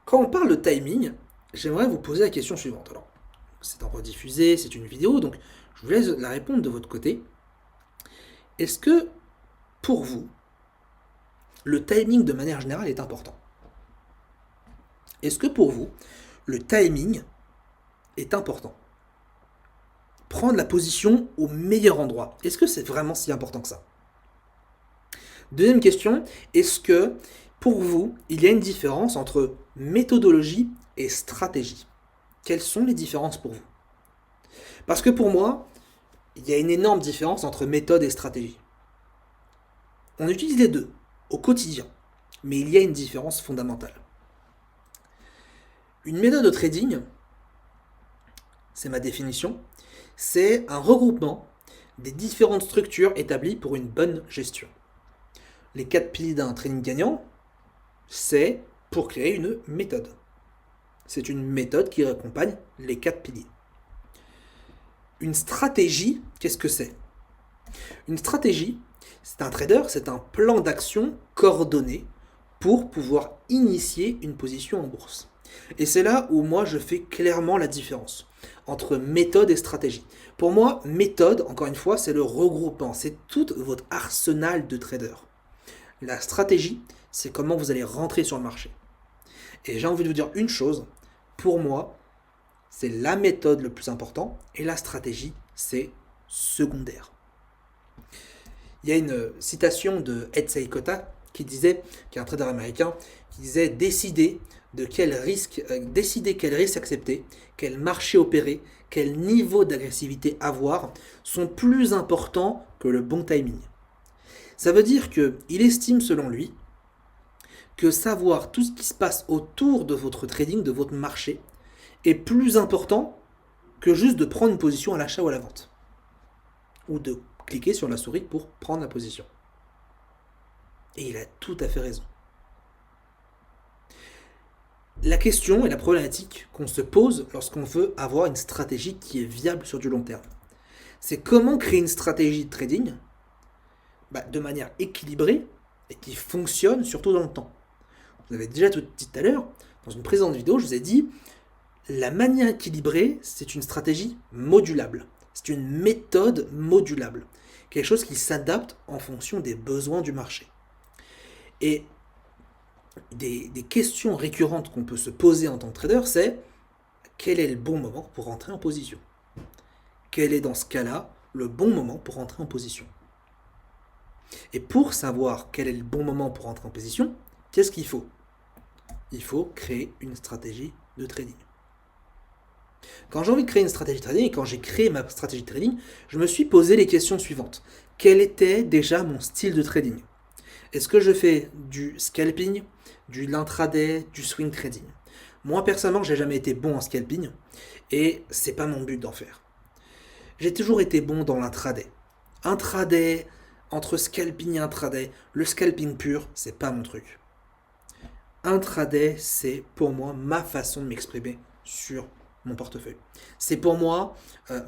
Quand on parle de timing, j'aimerais vous poser la question suivante. Alors, c'est en rediffusé, c'est une vidéo, donc je vous laisse la répondre de votre côté. Est-ce que, pour vous, le timing de manière générale est important? Est-ce que pour vous, le timing est important? Prendre la position au meilleur endroit, est-ce que c'est vraiment si important que ça? Deuxième question, est-ce que pour vous, il y a une différence entre méthodologie et stratégie? Quelles sont les différences pour vous? Parce que pour moi, il y a une énorme différence entre méthode et stratégie. On utilise les deux au quotidien, mais il y a une différence fondamentale. Une méthode de trading, c'est ma définition, c'est un regroupement des différentes structures établies pour une bonne gestion. Les 4 piliers d'un trading gagnant, c'est pour créer une méthode. C'est une méthode qui accompagne les 4 piliers. Une stratégie, qu'est-ce que c'est? Une stratégie, c'est un trader, c'est un plan d'action coordonné pour pouvoir initier une position en bourse. Et c'est là où moi je fais clairement la différence entre méthode et stratégie. Pour moi, méthode, encore une fois, c'est le regroupement, c'est tout votre arsenal de traders. La stratégie, c'est comment vous allez rentrer sur le marché. Et j'ai envie de vous dire une chose, pour moi, c'est la méthode le plus important et la stratégie, c'est secondaire. Il y a une citation de Ed Seikota qui est un trader américain, qui disait décider quel risque accepter, quel marché opérer, quel niveau d'agressivité avoir sont plus importants que le bon timing. Ça veut dire qu'il estime selon lui que savoir tout ce qui se passe autour de votre trading, de votre marché, est plus important que juste de prendre une position à l'achat ou à la vente. Ou de cliquer sur la souris pour prendre la position. Et il a tout à fait raison. La question et la problématique qu'on se pose lorsqu'on veut avoir une stratégie qui est viable sur du long terme, c'est comment créer une stratégie de trading de manière équilibrée et qui fonctionne surtout dans le temps. Vous avez déjà tout dit tout à l'heure, dans une précédente vidéo, je vous ai dit, la manière équilibrée, c'est une stratégie modulable. C'est une méthode modulable. Quelque chose qui s'adapte en fonction des besoins du marché. Et des questions récurrentes qu'on peut se poser en tant que trader, c'est quel est le bon moment pour rentrer en position? Quel est dans ce cas-là le bon moment pour rentrer en position? Et pour savoir quel est le bon moment pour rentrer en position, qu'est-ce qu'il faut? Il faut créer une stratégie de trading. Quand j'ai envie de créer une stratégie de trading et quand j'ai créé ma stratégie de trading, je me suis posé les questions suivantes. Quel était déjà mon style de trading? Est-ce que je fais du scalping, du intraday, du swing trading? Moi personnellement, j'ai jamais été bon en scalping et c'est pas mon but d'en faire. J'ai toujours été bon dans l'intraday. Intraday, entre scalping et intraday, le scalping pur, c'est pas mon truc. Intraday, c'est pour moi ma façon de m'exprimer sur mon portefeuille. C'est pour moi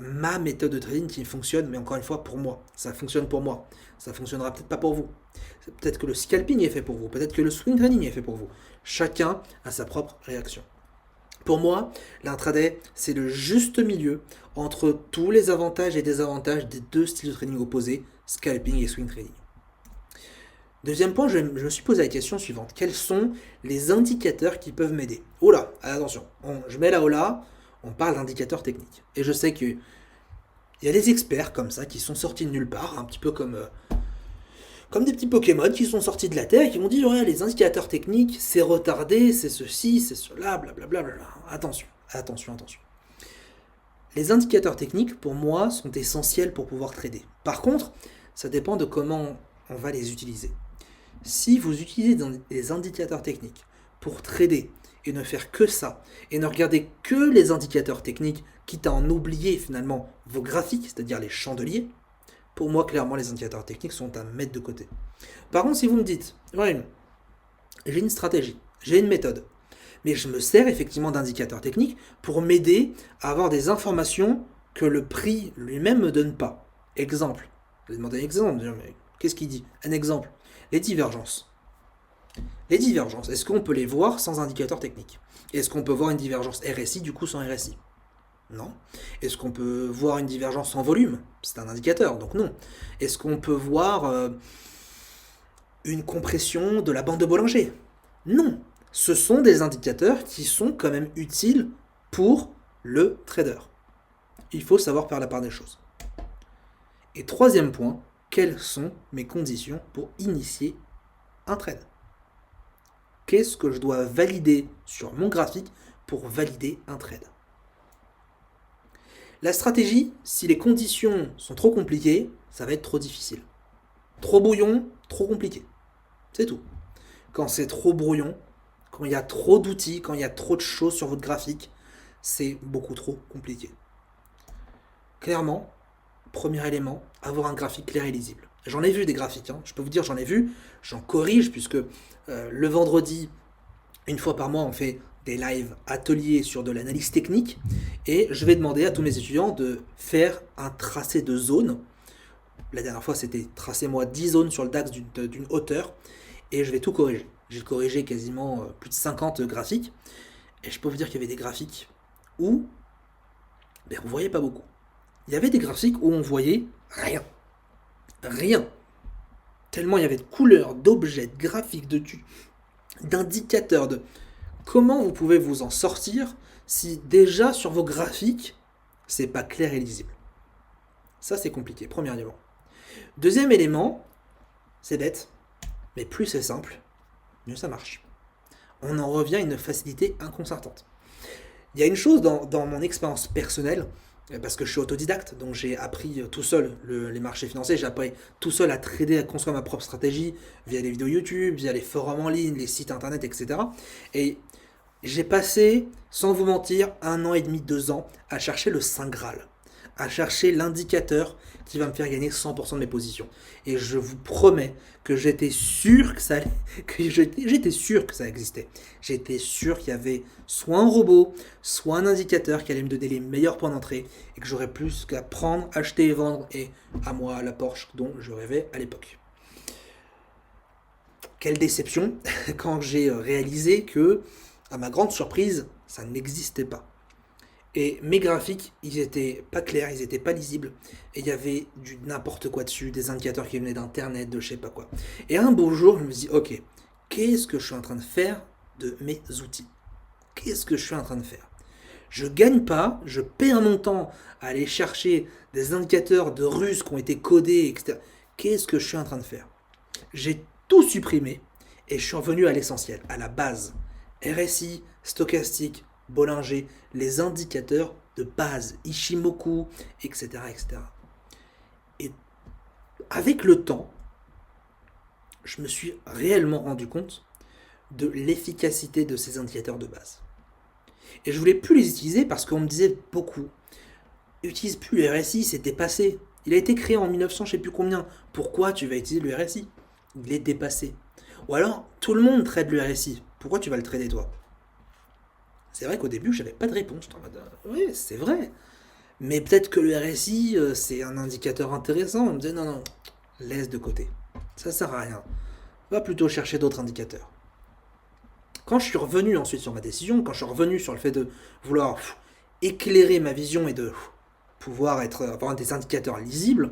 ma méthode de trading qui fonctionne, mais encore une fois pour moi. Ça fonctionne pour moi. Ça fonctionnera peut-être pas pour vous. Peut-être que le scalping est fait pour vous. Peut-être que le swing trading est fait pour vous. Chacun a sa propre réaction. Pour moi, l'intraday, c'est le juste milieu entre tous les avantages et désavantages des deux styles de trading opposés, scalping et swing trading. Deuxième point, je me suis posé la question suivante. Quels sont les indicateurs qui peuvent m'aider? Oh là, attention, je mets là, oh là, on parle d'indicateurs techniques. Et je sais qu'il y a des experts comme ça qui sont sortis de nulle part, un petit peu comme des petits Pokémon qui sont sortis de la Terre et qui m'ont dit ouais, les indicateurs techniques, c'est retardé, c'est ceci, c'est cela, blablabla. Attention, attention, attention. Les indicateurs techniques, pour moi, sont essentiels pour pouvoir trader. Par contre, ça dépend de comment on va les utiliser. Si vous utilisez des indicateurs techniques pour trader et ne faire que ça, et ne regarder que les indicateurs techniques, quitte à en oublier finalement vos graphiques, c'est-à-dire les chandeliers, pour moi, clairement, les indicateurs techniques sont à mettre de côté. Par contre, si vous me dites, ouais, j'ai une stratégie, j'ai une méthode, mais je me sers effectivement d'indicateurs techniques pour m'aider à avoir des informations que le prix lui-même ne me donne pas. Exemple, je vais demander un exemple, mais qu'est-ce qu'il dit? Un exemple, les divergences. Les divergences, est-ce qu'on peut les voir sans indicateur technique? Est-ce qu'on peut voir une divergence RSI du coup sans RSI? Non. Est-ce qu'on peut voir une divergence en volume? C'est un indicateur, donc non. Est-ce qu'on peut voir une compression de la bande de Bollinger? Non. Ce sont des indicateurs qui sont quand même utiles pour le trader. Il faut savoir faire la part des choses. Et troisième point, quelles sont mes conditions pour initier un trade? Qu'est-ce que je dois valider sur mon graphique pour valider un trade? La stratégie, si les conditions sont trop compliquées, ça va être trop difficile. Trop brouillon, trop compliqué. C'est tout. Quand c'est trop brouillon, quand il y a trop d'outils, quand il y a trop de choses sur votre graphique, c'est beaucoup trop compliqué. Clairement, premier élément, avoir un graphique clair et lisible. J'en ai vu des graphiques, je peux vous dire, j'en ai vu, j'en corrige, puisque le vendredi, une fois par mois, on fait des lives ateliers sur de l'analyse technique, et je vais demander à tous mes étudiants de faire un tracé de zone. La dernière fois, c'était tracez-moi 10 zones sur le DAX d'une hauteur, et je vais tout corriger. J'ai corrigé quasiment plus de 50 graphiques, et je peux vous dire qu'il y avait des graphiques où on ne voyait pas beaucoup. Il y avait des graphiques où on voyait rien. Rien. Tellement il y avait de couleurs, d'objets, de graphiques, d'indicateurs, de... Comment vous pouvez vous en sortir si déjà sur vos graphiques, c'est pas clair et lisible? Ça, c'est compliqué, premier élément. Deuxième élément, c'est bête, mais plus c'est simple, mieux ça marche. On en revient à une facilité inconcertante. Il y a une chose dans mon expérience personnelle, parce que je suis autodidacte, donc j'ai appris tout seul les marchés financiers, j'ai appris tout seul à trader, à construire ma propre stratégie via les vidéos YouTube, via les forums en ligne, les sites internet, etc. Et j'ai passé, sans vous mentir, 1 an et demi, 2 ans à chercher le Saint Graal, à chercher l'indicateur qui va me faire gagner 100% de mes positions. Et je vous promets que j'étais sûr que ça j'étais sûr que ça existait. J'étais sûr qu'il y avait soit un robot, soit un indicateur qui allait me donner les meilleurs points d'entrée et que j'aurais plus qu'à prendre, acheter et vendre et à moi la Porsche dont je rêvais à l'époque. Quelle déception quand j'ai réalisé que, à ma grande surprise, ça n'existait pas. Et mes graphiques, ils étaient pas clairs, ils étaient pas lisibles. Et il y avait du n'importe quoi dessus, des indicateurs qui venaient d'internet, de je sais pas quoi. Et un beau jour, je me dis, ok, qu'est-ce que je suis en train de faire de mes outils? Qu'est-ce que je suis en train de faire? Je gagne pas, je perds mon temps à aller chercher des indicateurs de Russes qui ont été codés, etc. Qu'est-ce que je suis en train de faire? J'ai tout supprimé et je suis revenu à l'essentiel, à la base. RSI, stochastique, Bollinger, les indicateurs de base, Ishimoku, etc., etc. Et avec le temps, je me suis réellement rendu compte de l'efficacité de ces indicateurs de base. Et je voulais plus les utiliser parce qu'on me disait beaucoup, utilise plus le RSI, c'est dépassé. Il a été créé en 1900, je sais plus combien. Pourquoi tu vas utiliser le RSI? Il est dépassé. Ou alors, tout le monde trade le RSI. Pourquoi tu vas le trader toi? C'est vrai qu'au début, j'avais pas de réponse. J'étais en mode, oui, c'est vrai. Mais peut-être que le RSI, c'est un indicateur intéressant. On me disait, non, non, laisse de côté. Ça sert à rien. Va plutôt chercher d'autres indicateurs. Quand je suis revenu ensuite sur ma décision, quand je suis revenu sur le fait de vouloir éclairer ma vision et de pouvoir avoir des indicateurs lisibles,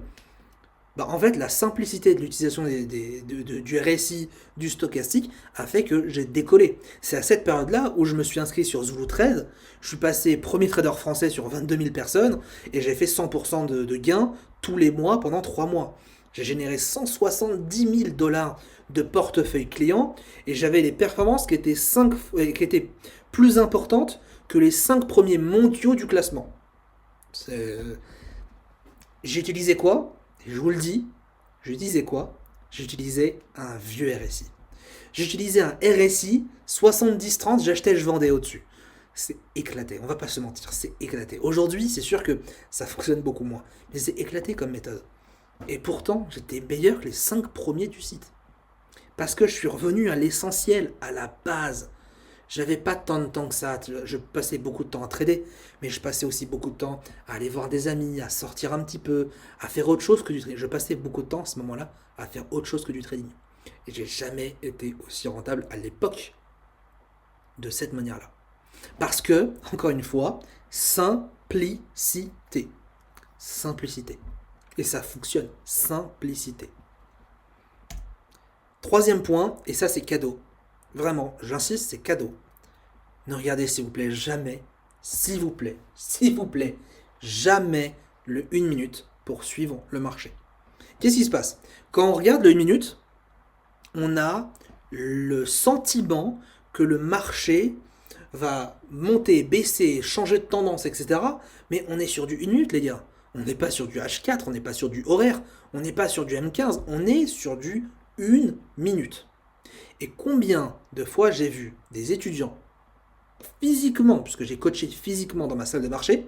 en fait, la simplicité de l'utilisation du RSI, du stochastique, a fait que j'ai décollé. C'est à cette période-là où je me suis inscrit sur Zulu Trade. Je suis passé premier trader français sur 22 000 personnes et j'ai fait 100% de gains tous les mois pendant 3 mois. J'ai généré 170 000 dollars de portefeuille client et j'avais les performances qui étaient plus importantes que les 5 premiers mondiaux du classement. J'ai utilisé quoi? Je vous le dis, j'utilisais quoi? J'utilisais un vieux RSI. J'utilisais un RSI 70-30, j'achetais, je vendais au-dessus. C'est éclaté, on va pas se mentir, c'est éclaté. Aujourd'hui, c'est sûr que ça fonctionne beaucoup moins, mais c'est éclaté comme méthode. Et pourtant, j'étais meilleur que les 5 premiers du site. Parce que je suis revenu à l'essentiel, à la base. J'avais pas tant de temps que ça. Je passais beaucoup de temps à trader, mais je passais aussi beaucoup de temps à aller voir des amis, à sortir un petit peu, à faire autre chose que du trading. Je passais beaucoup de temps à ce moment-là à faire autre chose que du trading. Et j'ai jamais été aussi rentable à l'époque de cette manière-là. Parce que, encore une fois, simplicité. Simplicité. Et ça fonctionne. Simplicité. Troisième point, et ça c'est cadeau. Vraiment, j'insiste, c'est cadeau. Ne regardez s'il vous plaît jamais, s'il vous plaît, jamais le 1 minute pour suivre le marché. Qu'est-ce qui se passe? Quand on regarde le 1 minute, on a le sentiment que le marché va monter, baisser, changer de tendance, etc. Mais on est sur du 1 minute, les gars. On n'est pas sur du H4, on n'est pas sur du horaire, on n'est pas sur du M15, on est sur du 1 minute. Et combien de fois j'ai vu des étudiants physiquement, puisque j'ai coaché physiquement dans ma salle de marché,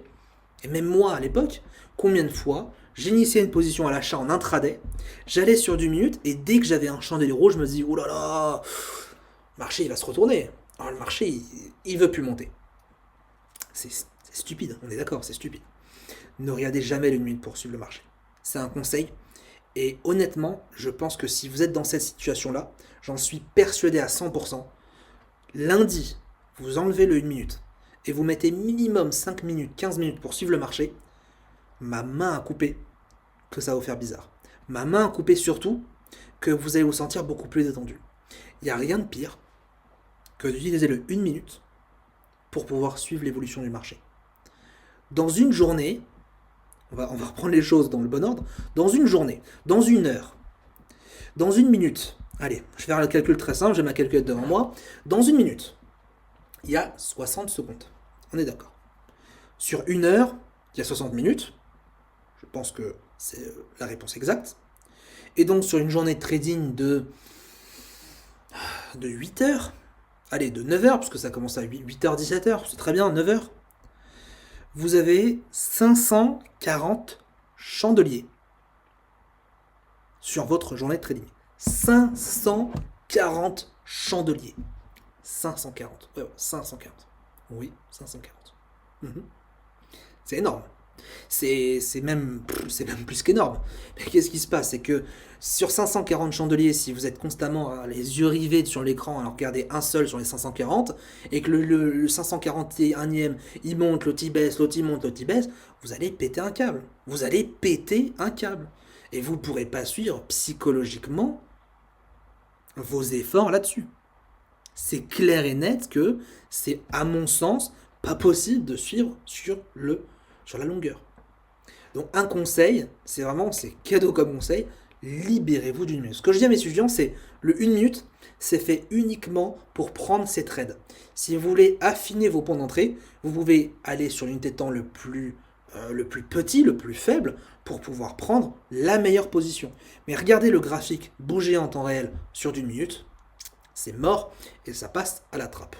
et même moi à l'époque, combien de fois j'initiais une position à l'achat en intraday, j'allais sur du minute, et dès que j'avais un chandelier rouge, je me dis, oh là là, le marché il va se retourner. Alors le marché, il veut plus monter. C'est stupide, on est d'accord, c'est stupide. Ne regardez jamais le 1 minute pour suivre le marché. C'est un conseil. Et honnêtement, je pense que si vous êtes dans cette situation-là, j'en suis persuadé à 100%, lundi, vous enlevez le 1 minute et vous mettez minimum 5 minutes, 15 minutes pour suivre le marché, ma main a coupé que ça va vous faire bizarre. Ma main a coupé surtout que vous allez vous sentir beaucoup plus détendu. Il n'y a rien de pire que d'utiliser le 1 minute pour pouvoir suivre l'évolution du marché. Dans une journée, on va reprendre les choses dans le bon ordre, dans une journée, dans une heure, dans 1 minute, allez, je vais faire le calcul très simple, j'ai ma calculette devant moi, dans 1 minute, il y a 60 secondes, on est d'accord. Sur 1 heure, il y a 60 minutes, je pense que c'est la réponse exacte, et donc sur une journée de trading de 8 heures, allez, de 9 heures, parce que ça commence à 8h, 17h, c'est très bien, 9 heures, vous avez 540 chandeliers sur votre journée de trading. 540 chandeliers. 540. Ouais, 540. Oui, 540. C'est énorme. C'est même plus qu'énorme. Mais qu'est-ce qui se passe? C'est que sur 540 chandeliers, si vous êtes constamment les yeux rivés sur l'écran, alors regardez un seul sur les 540, et que le 541e, il monte, l'autre il baisse, l'autre il monte, l'autre il baisse, vous allez péter un câble. Vous allez péter un câble. Et vous ne pourrez pas suivre psychologiquement vos efforts là-dessus. C'est clair et net que c'est, à mon sens, pas possible de suivre sur la longueur. Donc un conseil, c'est cadeau comme conseil, libérez-vous d'une minute. Ce que je dis à mes étudiants, c'est le 1 minute, c'est fait uniquement pour prendre ces trades. Si vous voulez affiner vos points d'entrée, vous pouvez aller sur l'unité de temps le plus petit, le plus faible, pour pouvoir prendre la meilleure position. Mais regardez le graphique bouger en temps réel sur d'une minute, c'est mort et ça passe à la trappe.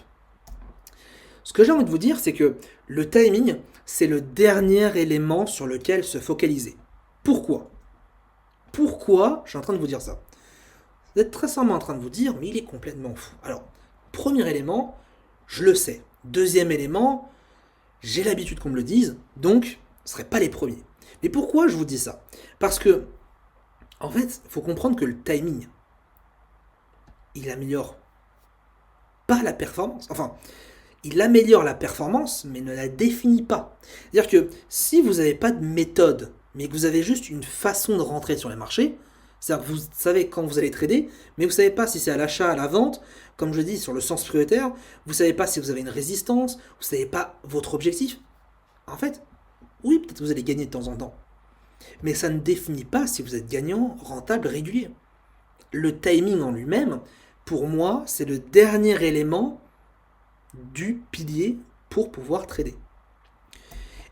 Ce que j'ai envie de vous dire, c'est que le timing, c'est le dernier élément sur lequel se focaliser. Pourquoi je suis en train de vous dire ça? Vous êtes très sûrement en train de vous dire, mais il est complètement fou. Alors, premier élément, je le sais. Deuxième élément, j'ai l'habitude qu'on me le dise, donc ce ne seraient pas les premiers. Mais pourquoi je vous dis ça? Parce que, en fait, il faut comprendre que le timing, il améliore pas la performance. Enfin, il améliore la performance, mais ne la définit pas. C'est-à-dire que si vous n'avez pas de méthode, mais que vous avez juste une façon de rentrer sur les marchés, c'est-à-dire que vous savez quand vous allez trader, mais vous ne savez pas si c'est à l'achat, à la vente, comme je dis, sur le sens prioritaire, vous ne savez pas si vous avez une résistance, vous ne savez pas votre objectif. En fait, oui, peut-être que vous allez gagner de temps en temps. Mais ça ne définit pas si vous êtes gagnant, rentable, régulier. Le timing en lui-même, pour moi, c'est le dernier élément du pilier pour pouvoir trader.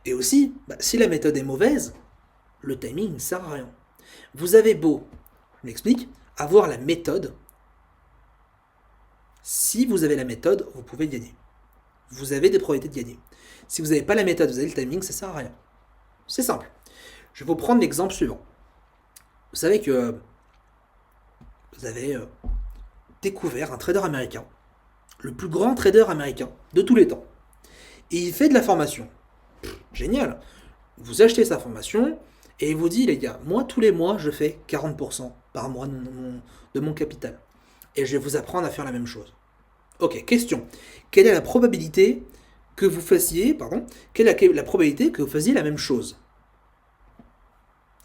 Et aussi, si la méthode est mauvaise, le timing ne sert à rien. Vous avez beau, je m'explique, avoir la méthode. Si vous avez la méthode, vous pouvez gagner. Vous avez des probabilités de gagner. Si vous n'avez pas la méthode, vous avez le timing, ça ne sert à rien. C'est simple. Je vais vous prendre l'exemple suivant. Vous savez que vous avez découvert un trader américain, le plus grand trader américain de tous les temps. Et il fait de la formation. Génial. Vous achetez sa formation et il vous dit, les gars, moi tous les mois, je fais 40% par mois de mon capital. Et je vais vous apprendre à faire la même chose. Ok, question. Quelle est la probabilité que vous fassiez, quelle est la probabilité que vous faisiez la même chose?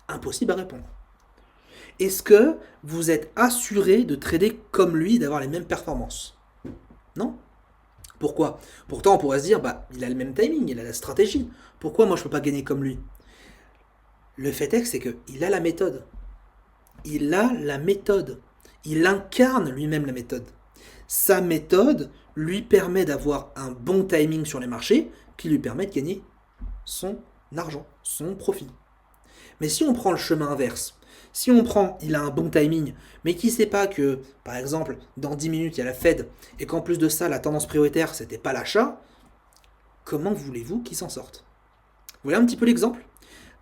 Impossible à répondre. Est-ce que vous êtes assuré de trader comme lui, d'avoir les mêmes performances? Non. Pourquoi? Pourtant, on pourrait se dire, il a le même timing, il a la stratégie. Pourquoi moi je ne peux pas gagner comme lui? Le fait est, c'est qu'il a la méthode. Il a la méthode. Il incarne lui-même la méthode. Sa méthode lui permet d'avoir un bon timing sur les marchés qui lui permet de gagner son argent, son profit. Mais si on prend le chemin inverse, si il a un bon timing, mais qui ne sait pas que, par exemple, dans 10 minutes, il y a la Fed, et qu'en plus de ça, la tendance prioritaire, c'était pas l'achat, comment voulez-vous qu'il s'en sorte? Vous voyez un petit peu l'exemple?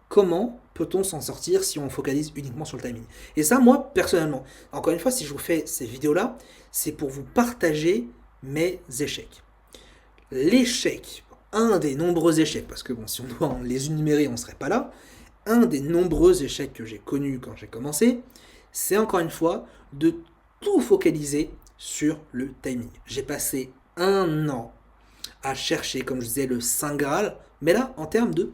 Comment peut-on s'en sortir si on focalise uniquement sur le timing? Et ça, moi, personnellement, encore une fois, si je vous fais ces vidéos-là, c'est pour vous partager mes échecs. L'échec, un des nombreux échecs, parce que si on doit les énumérer, on ne serait pas là, un des nombreux échecs que j'ai connus quand j'ai commencé, c'est encore une fois de tout focaliser sur le timing. J'ai passé 1 an à chercher, comme je disais, le Saint Graal, mais là, en termes de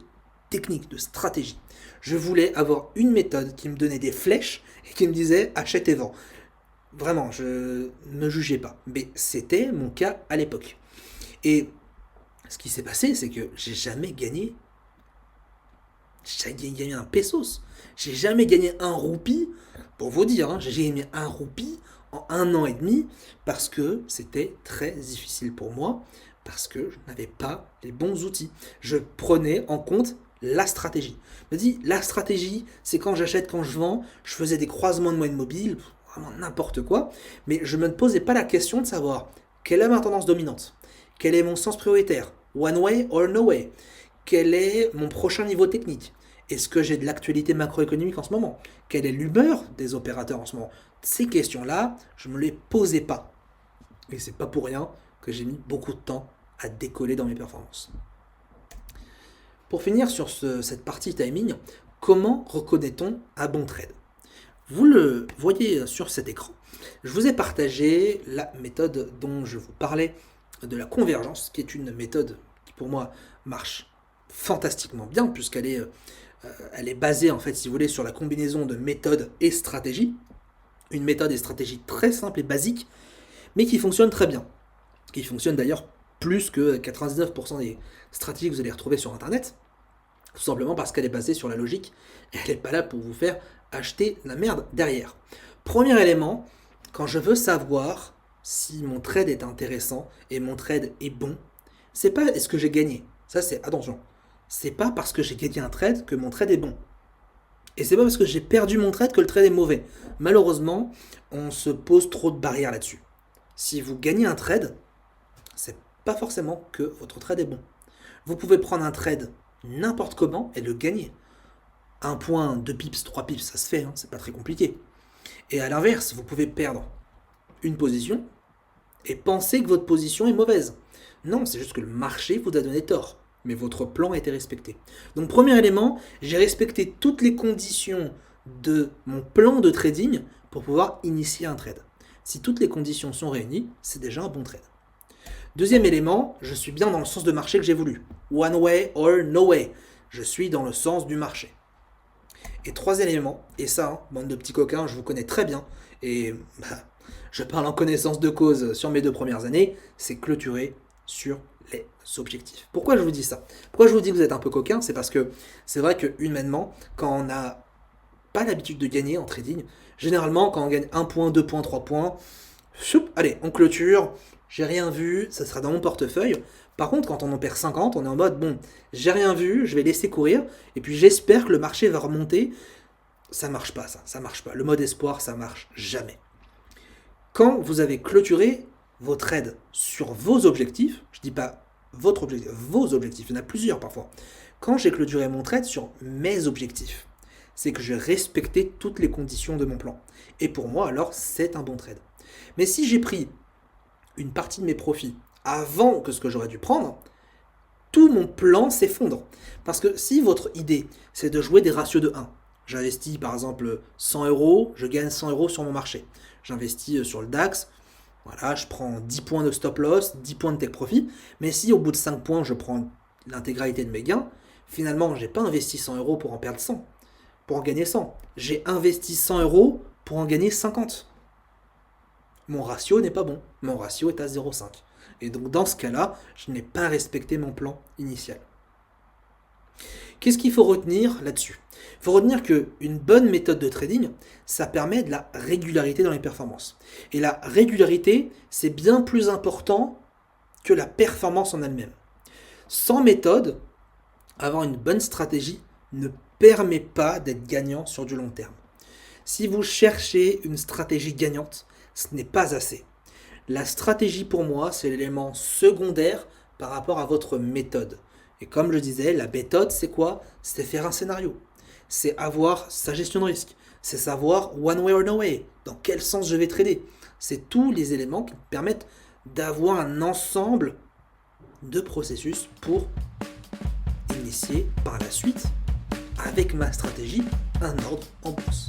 technique, de stratégie. Je voulais avoir une méthode qui me donnait des flèches et qui me disait achète et vends. Vraiment, je ne me jugeais pas, mais c'était mon cas à l'époque. Et ce qui s'est passé, c'est que j'ai jamais gagné un pesos. J'ai jamais gagné un roupie. Pour vous dire, j'ai gagné un roupie en 1 an et demi parce que c'était très difficile pour moi, parce que je n'avais pas les bons outils. Je prenais en compte la stratégie. Je me dis, la stratégie, c'est quand j'achète, quand je vends. Je faisais des croisements de moyenne mobile, vraiment n'importe quoi. Mais je ne me posais pas la question de savoir quelle est ma tendance dominante, quel est mon sens prioritaire, one way or no way, quel est mon prochain niveau technique. Est-ce que j'ai de l'actualité macroéconomique en ce moment? Quelle est l'humeur des opérateurs en ce moment? Ces questions-là, je ne me les posais pas. Et c'est pas pour rien que j'ai mis beaucoup de temps à décoller dans mes performances. Pour finir sur cette partie timing, comment reconnaît-on un bon trade? Vous le voyez sur cet écran. Je vous ai partagé la méthode dont je vous parlais, de la convergence, qui est une méthode qui pour moi marche fantastiquement bien, puisqu'elle est basée, en fait, si vous voulez, sur la combinaison de méthode et stratégie. Une méthode et stratégie très simple et basique, mais qui fonctionne très bien. Qui fonctionne d'ailleurs plus que 99% des stratégies que vous allez retrouver sur Internet, tout simplement parce qu'elle est basée sur la logique, et elle n'est pas là pour vous faire acheter la merde derrière. Premier élément, quand je veux savoir si mon trade est intéressant et mon trade est bon, c'est pas est-ce que j'ai gagné. Ça, c'est attention. C'est pas parce que j'ai gagné un trade que mon trade est bon. Et c'est pas parce que j'ai perdu mon trade que le trade est mauvais. Malheureusement, on se pose trop de barrières là-dessus. Si vous gagnez un trade, c'est pas forcément que votre trade est bon. Vous pouvez prendre un trade n'importe comment et le gagner. 1 point, 2 pips, 3 pips, ça se fait, c'est pas très compliqué. Et à l'inverse, vous pouvez perdre une position et penser que votre position est mauvaise. Non, c'est juste que le marché vous a donné tort, mais votre plan a été respecté. Donc premier élément, j'ai respecté toutes les conditions de mon plan de trading pour pouvoir initier un trade. Si toutes les conditions sont réunies, c'est déjà un bon trade. Deuxième élément, je suis bien dans le sens de marché que j'ai voulu. One way or no way. Je suis dans le sens du marché. Et troisième élément, et ça, bande de petits coquins, je vous connais très bien, et je parle en connaissance de cause sur mes 2 premières années, c'est clôturer sur les objectifs. Pourquoi je vous dis ça? Pourquoi je vous dis que vous êtes un peu coquin? C'est parce que c'est vrai que humainement, quand on n'a pas l'habitude de gagner en trading, généralement quand on gagne 1 point, 2 points, 3 points, allez, on clôture, j'ai rien vu, ça sera dans mon portefeuille. Par contre, quand on en perd 50, on est en mode, bon, j'ai rien vu, je vais laisser courir, et puis j'espère que le marché va remonter. Ça marche pas, ça marche pas. Le mode espoir, ça marche jamais. Quand vous avez clôturé vos trades sur vos objectifs, je dis pas votre objectif, vos objectifs, il y en a plusieurs parfois. Quand j'ai clôturé mon trade sur mes objectifs, c'est que j'ai respecté toutes les conditions de mon plan. Et pour moi, alors, c'est un bon trade. Mais si j'ai pris une partie de mes profits avant que ce que j'aurais dû prendre, tout mon plan s'effondre. Parce que si votre idée, c'est de jouer des ratios de 1, J'investis par exemple 100 euros, je gagne 100 euros sur mon marché. J'investis sur le DAX, voilà, je prends 10 points de stop loss, 10 points de take profit, mais si au bout de 5 points je prends l'intégralité de mes gains, finalement j'ai pas investi 100 euros pour en perdre 100, pour en gagner 100. J'ai investi 100 euros pour en gagner 50. Mon ratio n'est pas bon, mon ratio est à 0,5. Et donc dans ce cas-là, je n'ai pas respecté mon plan initial. Qu'est-ce qu'il faut retenir là-dessus? Il faut retenir qu'une bonne méthode de trading, ça permet de la régularité dans les performances. Et la régularité, c'est bien plus important que la performance en elle-même. Sans méthode, avoir une bonne stratégie ne permet pas d'être gagnant sur du long terme. Si vous cherchez une stratégie gagnante, ce n'est pas assez. La stratégie pour moi, c'est l'élément secondaire par rapport à votre méthode. Et comme je disais, la méthode, c'est quoi? C'est faire un scénario. C'est avoir sa gestion de risque. C'est savoir one way or no way, dans quel sens je vais trader. C'est tous les éléments qui permettent d'avoir un ensemble de processus pour initier par la suite, avec ma stratégie, un ordre en bourse.